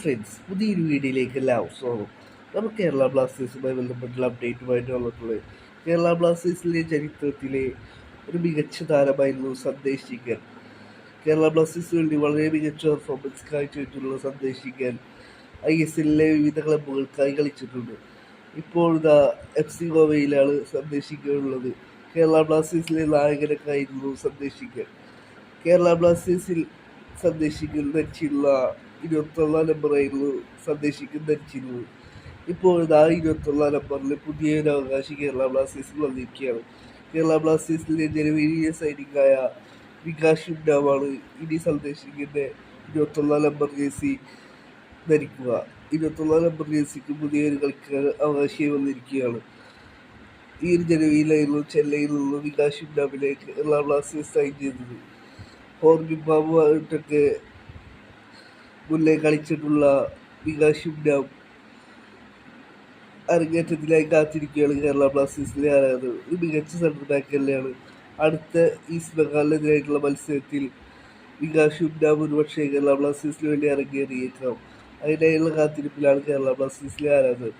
Friends, പുതിയൊരു വീഡിയോയിലേക്ക് എല്ലാവരും സ്വാഗതം. നമുക്ക് കേരള ബ്ലാസ്റ്റേഴ്സുമായി ബന്ധപ്പെട്ടുള്ള അപ്ഡേറ്റുമായിട്ട് വന്നിട്ടുള്ളത്. കേരള ബ്ലാസ്റ്റേഴ്സിലെ ചരിത്രത്തിലെ ഒരു മികച്ച താരമായിരുന്നു സന്ദേശ് ജിങ്കർ. കേരള ബ്ലാസ്റ്റേഴ്സിന് വേണ്ടി വളരെ മികച്ച പെർഫോമൻസ് കാഴ്ചവെച്ചിട്ടുള്ള സന്ദേശ് ജിങ്കർ ISLലെ വിവിധ ക്ലബ്ബുകൾക്കായി കളിച്ചിട്ടുണ്ട്. ഇപ്പോൾ FC ഗോവയിലാണ് സന്ദേശ് ജിങ്കർ ഉള്ളത്. കേരള ബ്ലാസ്റ്റേഴ്സിലെ നായകനൊക്കെ ആയിരുന്നു സന്ദേശ് ജിങ്കർ. കേരള ബ്ലാസ്റ്റേഴ്സിൽ സന്ദേശിക്കുന്ന ധരിച്ചിരുന്ന 21 നമ്പറായിരുന്നു സന്ദേശിക്കുന്ന ധരിച്ചിരുന്നത്. ഇപ്പോൾ 21 നമ്പറിൽ പുതിയൊരു അവകാശി കേരള ബ്ലാസ്റ്റേഴ്സിൽ വന്നിരിക്കുകയാണ്. കേരള ബ്ലാസ്റ്റേഴ്സിലെ ജനുവരിയിലെ സൈനികമായ വികാസ് ഷിംഡാവാണ് ഇനി സന്ദേശിക്കുന്ന 21 നമ്പർ ജേഴ്സി ധരിക്കുക. 21 നമ്പർ ജേഴ്സിക്ക് പുതിയൊരു കളിക്കാർ അവകാശിയായി വന്നിരിക്കുകയാണ്. ഈ ഒരു ജനുവരിയിലായിരുന്നു ചെന്നൈയിൽ നിന്ന് വികാസ് ഷിംഡാവിനെ കേരള ബ്ലാസ്റ്റേഴ്സ് സൈൻ ചെയ്തത്. ഹോർജു ബാബുമായിട്ടൊക്കെ മുന്നേ കളിച്ചിട്ടുള്ള വികാസ് ഷിംഡാവ് അരങ്ങേറ്റത്തിനായി കാത്തിരിക്കുകയാണ് കേരള ബ്ലാസ്റ്റേഴ്സിലെ ആരാധകർ. ഒരു മികച്ച സെൻട്രൽ ബാക്ക് തന്നെയാണ്. അടുത്ത ഈസ്റ്റ് ബംഗാളിനെതിരായിട്ടുള്ള മത്സരത്തിൽ വികാസ് ഷിംഡാവ് ഒരുപക്ഷെ കേരള ബ്ലാസ്റ്റേഴ്സിന് വേണ്ടി അരങ്ങേറിയേക്കാം. അതിനായുള്ള കാത്തിരിപ്പിലാണ് കേരള ബ്ലാസ്റ്റേഴ്സിലെ ആരാധകർ.